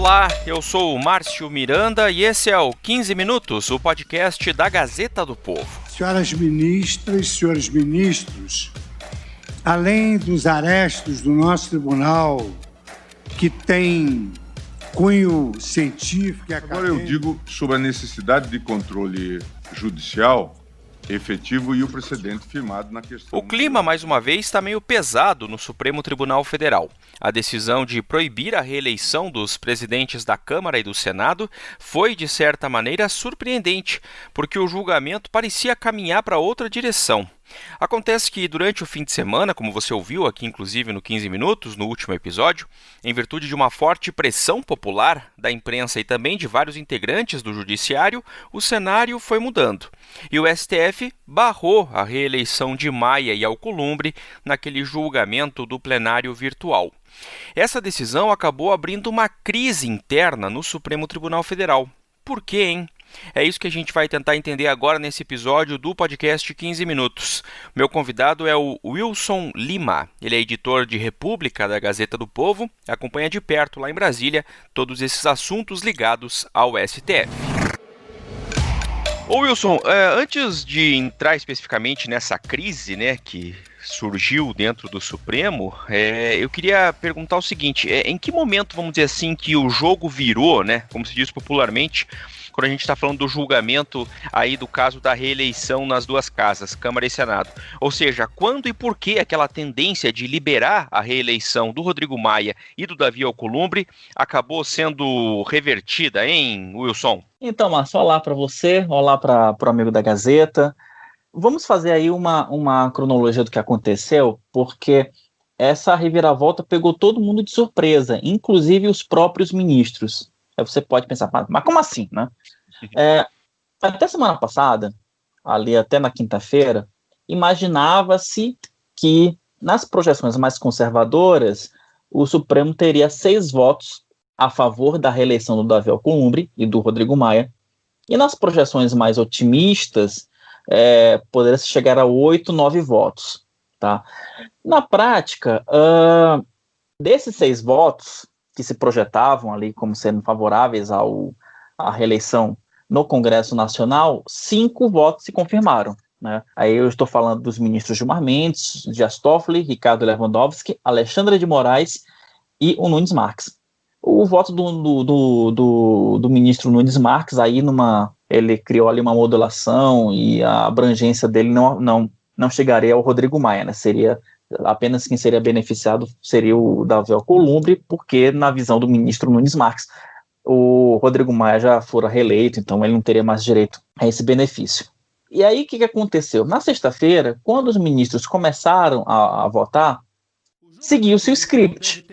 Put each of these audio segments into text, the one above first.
Olá, eu sou o Márcio Miranda e esse é o 15 Minutos, o podcast da Gazeta do Povo. Senhoras ministras, senhores ministros, além dos arestos do nosso tribunal, que tem cunho científico e acadêmico... Agora eu digo sobre a necessidade de controle judicial efetivo e o precedente firmado na questão... O clima, mais uma vez, está meio pesado no Supremo Tribunal Federal. A decisão de proibir a reeleição dos presidentes da Câmara e do Senado foi, de certa maneira, surpreendente, porque o julgamento parecia caminhar para outra direção. Acontece que durante o fim de semana, como você ouviu aqui inclusive no 15 Minutos, no último episódio, em virtude de uma forte pressão popular da imprensa e também de vários integrantes do judiciário, o cenário foi mudando. E o STF barrou a reeleição de Maia e Alcolumbre naquele julgamento do plenário virtual. Essa decisão acabou abrindo uma crise interna no Supremo Tribunal Federal. Por quê, hein? É isso que a gente vai tentar entender agora nesse episódio do podcast 15 Minutos. Meu convidado é o Wilson Lima. Ele é editor de República da Gazeta do Povo, acompanha de perto lá em Brasília todos esses assuntos ligados ao STF. Ô Wilson, antes de entrar especificamente nessa crise, que surgiu dentro do Supremo, eu queria perguntar o seguinte, em que momento, vamos dizer assim, que o jogo virou, como se diz popularmente, quando a gente está falando do julgamento aí do caso da reeleição nas duas casas, Câmara e Senado. Ou seja, quando e por que aquela tendência de liberar a reeleição do Rodrigo Maia e do Davi Alcolumbre acabou sendo revertida, hein, Wilson? Então, Márcio, olá para você, olá para o amigo da Gazeta. Vamos fazer aí uma cronologia do que aconteceu, porque essa reviravolta pegou todo mundo de surpresa, inclusive os próprios ministros. Aí você pode pensar, mas como assim, né? Até semana passada, ali até na quinta-feira, imaginava-se que nas projeções mais conservadoras, o Supremo teria 6 votos a favor da reeleição do Davi Alcolumbre e do Rodrigo Maia, e nas projeções mais otimistas, poderia chegar a 8, 9 votos. Tá? Na prática, desses 6 votos, que se projetavam ali como sendo favoráveis à reeleição no Congresso Nacional, 5 votos se confirmaram. Né? Aí eu estou falando dos ministros Gilmar Mendes, Dias Toffoli, Ricardo Lewandowski, Alexandre de Moraes e o Nunes Marques. O voto do ministro Nunes Marques, aí ele criou ali uma modulação e a abrangência dele não chegaria ao Rodrigo Maia, né? Seria apenas quem seria beneficiado seria o Davi Alcolumbre, porque na visão do ministro Nunes Marques, o Rodrigo Maia já fora reeleito, então ele não teria mais direito a esse benefício. E aí o que aconteceu? Na sexta-feira, quando os ministros começaram a votar, seguiu-se o script,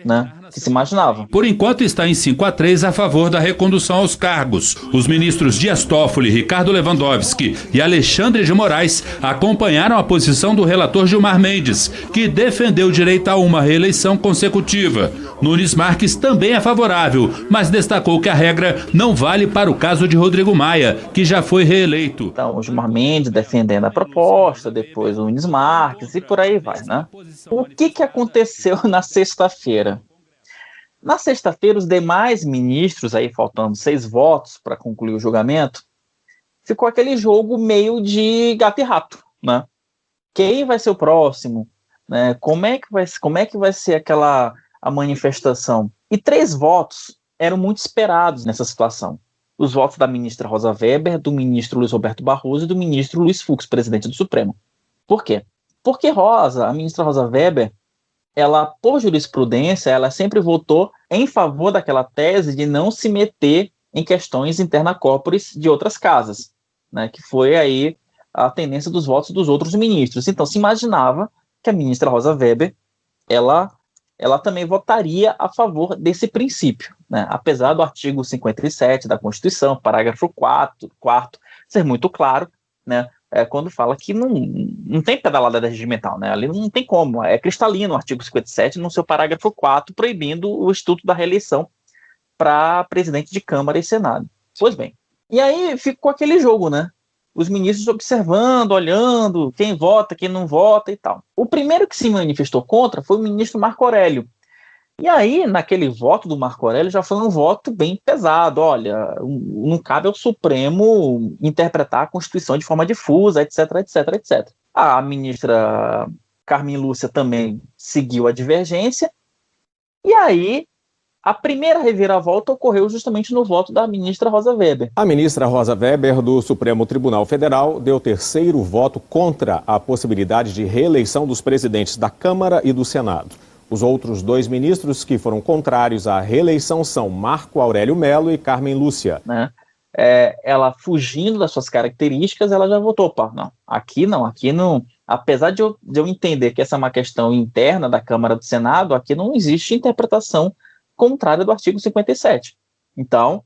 que se imaginava. Por enquanto está em 5-3 a favor da recondução aos cargos. Os ministros Dias Toffoli, Ricardo Lewandowski e Alexandre de Moraes acompanharam a posição do relator Gilmar Mendes, que defendeu o direito a uma reeleição consecutiva. Nunes Marques também é favorável, mas destacou que a regra não vale para o caso de Rodrigo Maia, que já foi reeleito. Então, o Gilmar Mendes defendendo a proposta, depois o Nunes Marques e por aí vai, O que aconteceu na sexta-feira? Na sexta-feira, os demais ministros, aí faltando 6 votos para concluir o julgamento, ficou aquele jogo meio de gato e rato, Quem vai ser o próximo? Como é que vai ser a manifestação? E 3 votos eram muito esperados nessa situação. Os votos da ministra Rosa Weber, do ministro Luiz Roberto Barroso e do ministro Luiz Fux, presidente do Supremo. Por quê? Porque a ministra Rosa Weber, ela, por jurisprudência, ela sempre votou em favor daquela tese de não se meter em questões interna corporis de outras casas, que foi aí a tendência dos votos dos outros ministros. Então, se imaginava que a ministra Rosa Weber, ela também votaria a favor desse princípio, apesar do artigo 57 da Constituição, parágrafo 4º, ser muito claro, quando fala que não tem pedalada regimental, ali não tem como, é cristalino o artigo 57 no seu parágrafo 4, proibindo o instituto da reeleição para presidente de Câmara e Senado. Pois bem, e aí ficou aquele jogo, os ministros observando, olhando, quem vota, quem não vota e tal. O primeiro que se manifestou contra foi o ministro Marco Aurélio, E aí, naquele voto do Marco Aurélio, já foi um voto bem pesado. Olha, não cabe ao Supremo interpretar a Constituição de forma difusa, etc, etc, etc. A ministra Carmen Lúcia também seguiu a divergência. E aí, a primeira reviravolta ocorreu justamente no voto da ministra Rosa Weber. A ministra Rosa Weber, do Supremo Tribunal Federal, deu terceiro voto contra a possibilidade de reeleição dos presidentes da Câmara e do Senado. Os outros dois ministros que foram contrários à reeleição são Marco Aurélio Mello e Carmen Lúcia. Ela, fugindo das suas características, ela já votou, aqui não. Apesar de eu entender que essa é uma questão interna da Câmara e do Senado, aqui não existe interpretação contrária do artigo 57. Então,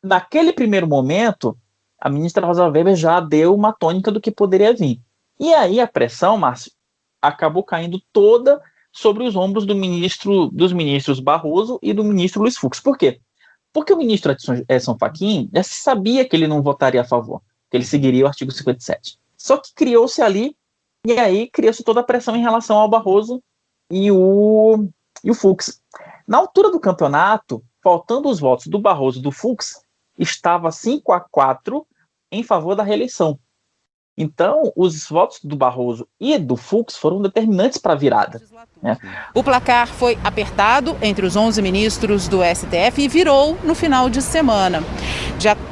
naquele primeiro momento, a ministra Rosa Weber já deu uma tônica do que poderia vir. E aí a pressão, Márcio, acabou caindo toda sobre os ombros dos ministros Barroso e do ministro Luiz Fux. Por quê? Porque o ministro Edson Fachin já se sabia que ele não votaria a favor, que ele seguiria o artigo 57. Só que criou-se ali, e aí criou-se toda a pressão em relação ao Barroso e o Fux. Na altura do campeonato, faltando os votos do Barroso e do Fux, estava 5-4 em favor da reeleição. Então, os votos do Barroso e do Fux foram determinantes para a virada. O placar foi apertado entre os 11 ministros do STF e virou no final de semana.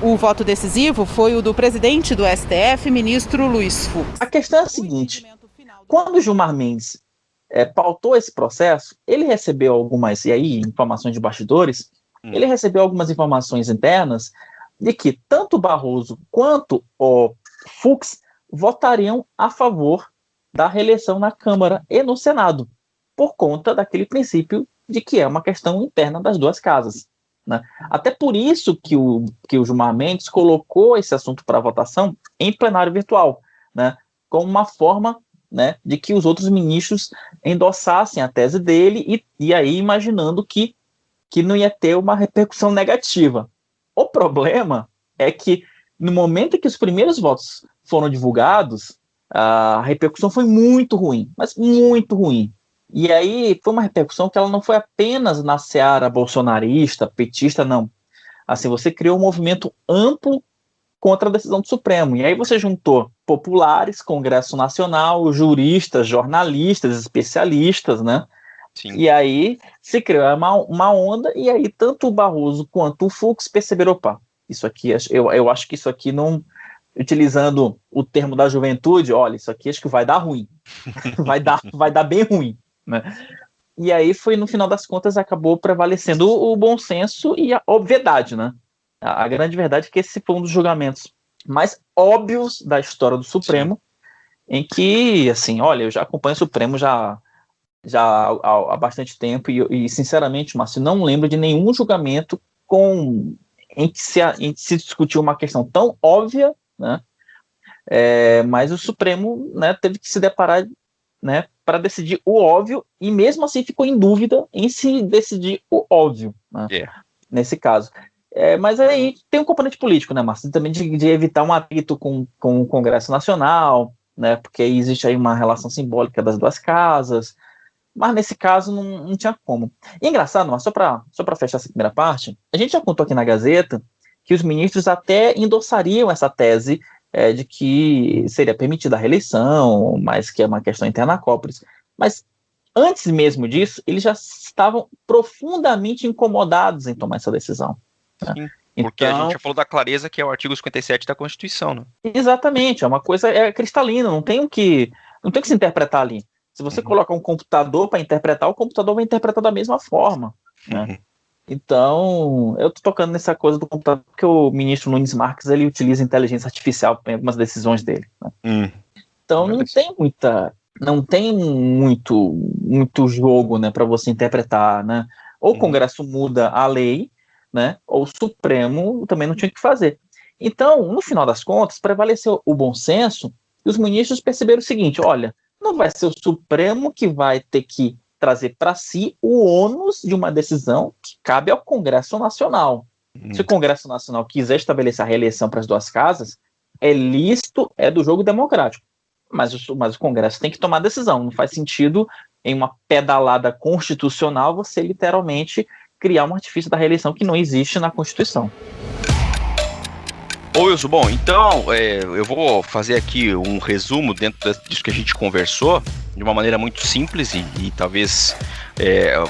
O voto decisivo foi o do presidente do STF, ministro Luiz Fux. A questão é a seguinte: quando o Gilmar Mendes pautou esse processo, ele recebeu algumas, e aí, informações de bastidores, ele recebeu algumas informações internas de que tanto o Barroso quanto o Fux votariam a favor da reeleição na Câmara e no Senado, por conta daquele princípio de que é uma questão interna das duas casas. Até por isso que o Gilmar Mendes colocou esse assunto para votação em plenário virtual, como uma forma de que os outros ministros endossassem a tese dele e aí imaginando que não ia ter uma repercussão negativa. O problema é que no momento em que os primeiros votos foram divulgados, a repercussão foi muito ruim, mas muito ruim. E aí foi uma repercussão que ela não foi apenas na seara bolsonarista, petista, não. Assim, você criou um movimento amplo contra a decisão do Supremo. E aí você juntou populares, Congresso Nacional, juristas, jornalistas, especialistas, Sim. E aí se criou uma onda, e aí tanto o Barroso quanto o Fux perceberam, isso aqui, eu acho que isso aqui não... Utilizando o termo da juventude, olha, isso aqui acho que vai dar ruim. vai dar bem ruim. E aí foi, no final das contas, acabou prevalecendo o bom senso e a obviedade, A grande verdade é que esse foi um dos julgamentos mais óbvios da história do Supremo, em que, assim, olha, eu já acompanho o Supremo já há bastante tempo e sinceramente, Márcio, não lembro de nenhum julgamento em que se discutiu uma questão tão óbvia, mas o Supremo teve que se deparar para decidir o óbvio, e mesmo assim ficou em dúvida em se decidir o óbvio, nesse caso. Mas aí tem um componente político, Márcio, também de evitar um atrito com o Congresso Nacional, porque aí existe aí uma relação simbólica das duas casas, mas nesse caso não tinha como. E engraçado, mas só para fechar essa primeira parte, a gente já contou aqui na Gazeta que os ministros até endossariam essa tese de que seria permitida a reeleição, mas que é uma questão interna à Cópolis. Mas antes mesmo disso, eles já estavam profundamente incomodados em tomar essa decisão. Sim, porque a gente já falou da clareza que é o artigo 57 da Constituição, Exatamente, é uma coisa cristalina, não tem o que se interpretar ali. Se você coloca um computador para interpretar, o computador vai interpretar da mesma forma. Então, eu estou tocando nessa coisa do computador porque o ministro Nunes Marques ele utiliza inteligência artificial em algumas decisões dele. Então, não tem muito jogo para você interpretar. Ou o Congresso muda a lei, ou o Supremo também não tinha o que fazer. Então, no final das contas, prevaleceu o bom senso e os ministros perceberam o seguinte: olha, não vai ser o Supremo que vai ter que trazer para si o ônus de uma decisão que cabe ao Congresso Nacional. Se o Congresso Nacional quiser estabelecer a reeleição para as duas casas, é lícito, é do jogo democrático. Mas o Congresso tem que tomar decisão. Não faz sentido em uma pedalada constitucional, você literalmente criar um artifício da reeleição que não existe na Constituição. Ô Wilson, bom, então eu vou fazer aqui um resumo dentro disso que a gente conversou, de uma maneira muito simples e talvez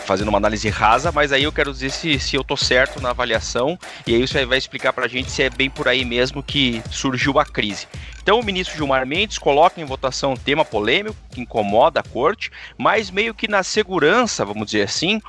fazendo uma análise rasa, mas aí eu quero dizer se eu tô certo na avaliação, e aí você vai explicar pra gente se é bem por aí mesmo que surgiu a crise. Então o ministro Gilmar Mendes coloca em votação um tema polêmico que incomoda a corte, mas meio que na segurança, vamos dizer assim,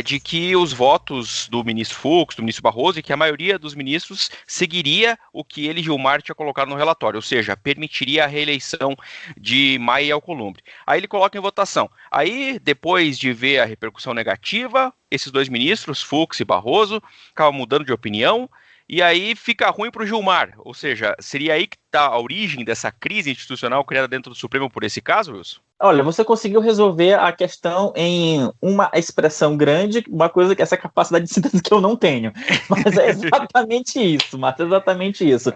de que os votos do ministro Fux, do ministro Barroso, e que a maioria dos ministros seguiria o que ele, Gilmar, tinha colocado no relatório, ou seja, permitiria a reeleição de Maia e Alcolumbre. Aí ele coloca em votação. Aí, depois de ver a repercussão negativa, esses dois ministros, Fux e Barroso, acabam mudando de opinião, e aí fica ruim para o Gilmar, ou seja, seria aí que está a origem dessa crise institucional criada dentro do Supremo por esse caso, Wilson? Olha, você conseguiu resolver a questão em uma expressão grande, uma coisa que essa capacidade de síntese que eu não tenho, mas é exatamente isso, Marta, exatamente isso.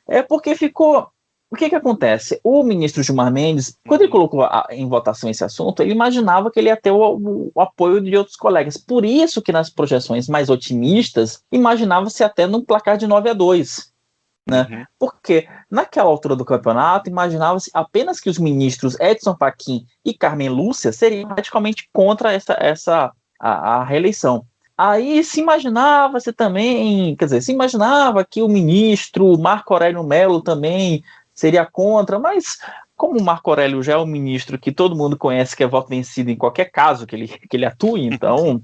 É porque ficou... O que acontece? O ministro Gilmar Mendes, quando ele colocou em votação esse assunto, ele imaginava que ele ia ter o apoio de outros colegas. Por isso que nas projeções mais otimistas, imaginava-se até num placar de 9-2. Né? Uhum. Porque naquela altura do campeonato, imaginava-se apenas que os ministros Edson Fachin e Carmen Lúcia seriam radicalmente contra a reeleição. Aí se imaginava-se também, se imaginava que o ministro Marco Aurélio Mello também seria contra, mas como o Marco Aurélio já é um ministro que todo mundo conhece que é voto vencido em qualquer caso que ele atue, então,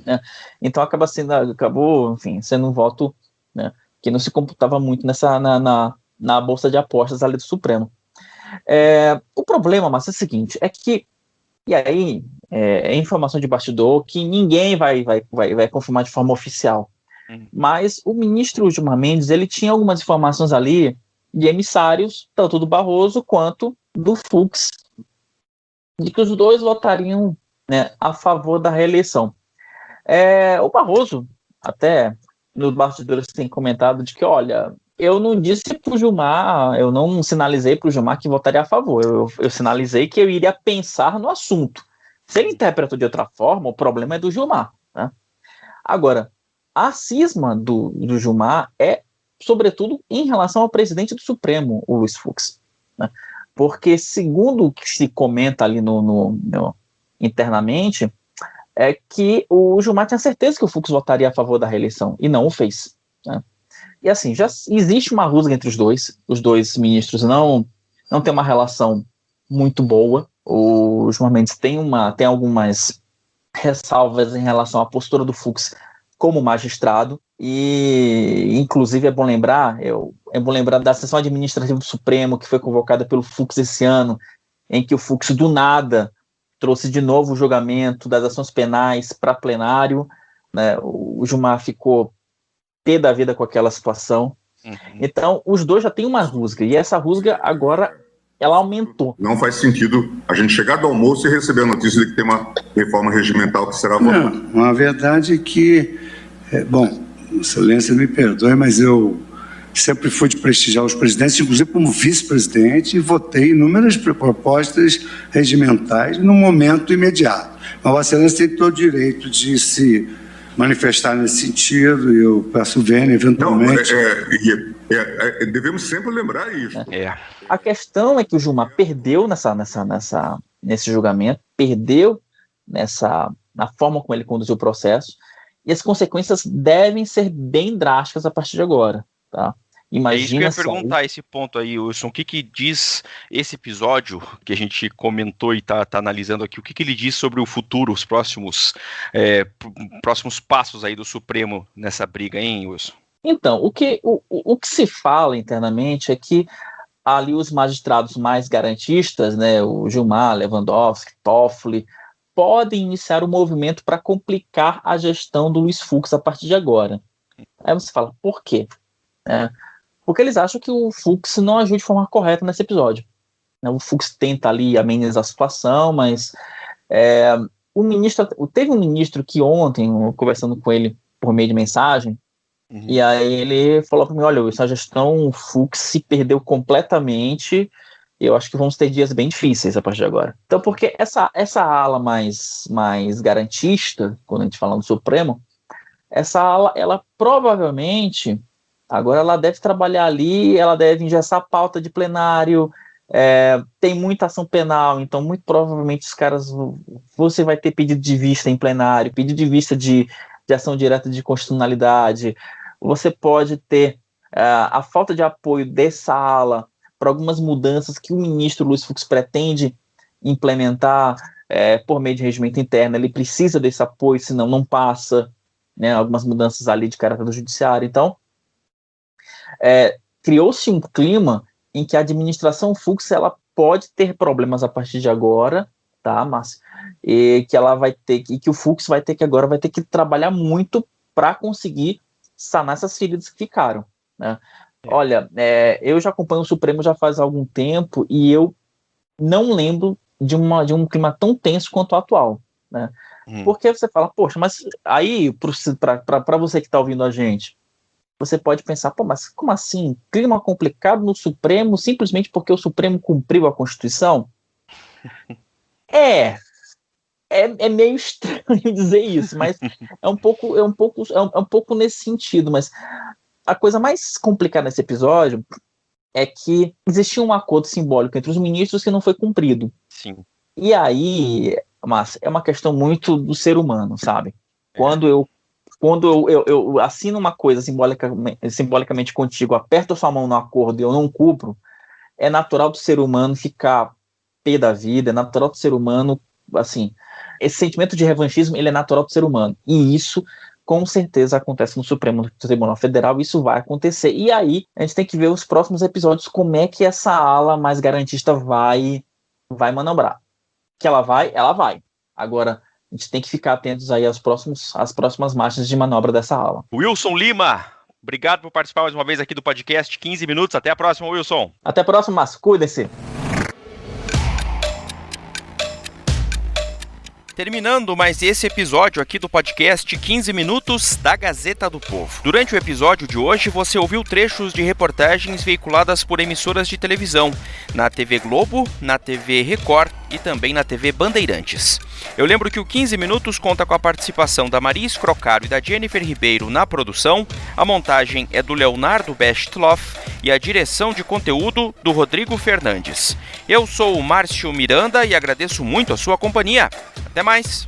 né, então acabou sendo um voto, né, que não se computava muito na bolsa de apostas ali do Supremo. O problema, mas é o seguinte, é que, e aí é informação de bastidor que ninguém vai confirmar de forma oficial, mas o ministro Gilmar Mendes, ele tinha algumas informações ali de emissários, tanto do Barroso quanto do Fux, de que os dois votariam, né, a favor da reeleição. O Barroso, até nos bastidores, tem comentado de que, olha, eu não disse para o Gilmar, eu não sinalizei para o Gilmar que votaria a favor, eu sinalizei que eu iria pensar no assunto. Se ele interpretou de outra forma, o problema é do Gilmar. Né? Agora, a cisma do Gilmar é sobretudo em relação ao presidente do Supremo, o Luiz Fux, né? Porque segundo o que se comenta ali internamente, é que o Gilmar tinha certeza que o Fux votaria a favor da reeleição, e não o fez, né? E assim, já existe uma rusga entre os dois ministros não tem uma relação muito boa, o Gilmar Mendes tem algumas ressalvas em relação à postura do Fux como magistrado, e inclusive é bom lembrar da sessão administrativa do Supremo que foi convocada pelo Fux esse ano, em que o Fux do nada trouxe de novo o julgamento das ações penais para plenário, né? O Gilmar ficou pé da vida com aquela situação. Então os dois já têm uma rusga, e essa rusga agora ela aumentou. Não faz sentido a gente chegar do almoço e receber a notícia de que tem uma reforma regimental que será votada. Não, a verdade é que, Excelência me perdoe, mas eu sempre fui de prestigiar os presidentes, inclusive como vice-presidente, e votei inúmeras propostas regimentais no momento imediato. Mas a Excelência tem todo o direito de se manifestar nesse sentido, e eu peço vênia, eventualmente. Devemos sempre lembrar isso. A questão é que o Gilmar perdeu nesse julgamento, perdeu na forma como ele conduziu o processo, e as consequências devem ser bem drásticas a partir de agora, tá? Imagina. É isso que eu ia perguntar, esse ponto aí, Wilson. O que diz esse episódio que a gente comentou e está analisando aqui? O que ele diz sobre o futuro, os próximos passos aí do Supremo nessa briga, hein, Wilson? Então, o que se fala internamente é que ali os magistrados mais garantistas, né, o Gilmar, Lewandowski, Toffoli, podem iniciar um movimento para complicar a gestão do Luiz Fux a partir de agora. Aí você fala, por quê? Porque eles acham que o Fux não agiu de forma correta nesse episódio. O Fux tenta ali amenizar a situação, mas teve um ministro que ontem, conversando com ele por meio de mensagem, e aí ele falou para mim, olha, essa gestão Fux se perdeu completamente, eu acho que vamos ter dias bem difíceis a partir de agora. Então, porque essa ala mais garantista, quando a gente fala no Supremo, essa ala, ela provavelmente, agora ela deve trabalhar ali, ela deve engessar a pauta de plenário, tem muita ação penal, então muito provavelmente os caras, você vai ter pedido de vista em plenário, pedido de vista de ação direta de constitucionalidade, você pode ter a falta de apoio dessa ala para algumas mudanças que o ministro Luiz Fux pretende implementar por meio de regimento interno. Ele precisa desse apoio, senão não passa, né, algumas mudanças ali de caráter do judiciário. Então, criou-se um clima em que a administração Fux ela pode ter problemas a partir de agora, tá, Márcio? E que ela vai ter que o Fux vai ter que trabalhar muito para conseguir sanar essas feridas que ficaram, né? Olha, eu já acompanho o Supremo já faz algum tempo e eu não lembro de um clima tão tenso quanto o atual, né? Porque você fala, poxa, mas aí, para você que está ouvindo a gente, você pode pensar, pô, mas como assim? Clima complicado no Supremo simplesmente porque o Supremo cumpriu a Constituição? É meio estranho dizer isso, mas é um pouco nesse sentido, mas a coisa mais complicada nesse episódio é que existia um acordo simbólico entre os ministros que não foi cumprido. Sim. E aí, mas é uma questão muito do ser humano, sabe? Quando eu assino uma coisa simbolicamente contigo, aperto a sua mão no acordo e eu não cumpro, é natural do ser humano ficar pé da vida, é natural do ser humano, assim, esse sentimento de revanchismo, ele é natural do ser humano. E isso com certeza acontece no Supremo Tribunal Federal, isso vai acontecer. E aí, a gente tem que ver os próximos episódios, como é que essa ala mais garantista vai manobrar. Que ela vai. Agora, a gente tem que ficar atentos aí às próximas marchas de manobra dessa ala. Wilson Lima, obrigado por participar mais uma vez aqui do podcast 15 Minutos. Até a próxima, Wilson. Até a próxima, Márcio. Cuidem-se. Terminando mais esse episódio aqui do podcast 15 Minutos da Gazeta do Povo. Durante o episódio de hoje, você ouviu trechos de reportagens veiculadas por emissoras de televisão, na TV Globo, na TV Record e também na TV Bandeirantes. Eu lembro que o 15 Minutos conta com a participação da Maria Scrocaro e da Jennifer Ribeiro na produção, a montagem é do Leonardo Bestloff e a direção de conteúdo do Rodrigo Fernandes. Eu sou o Márcio Miranda e agradeço muito a sua companhia. Até mais!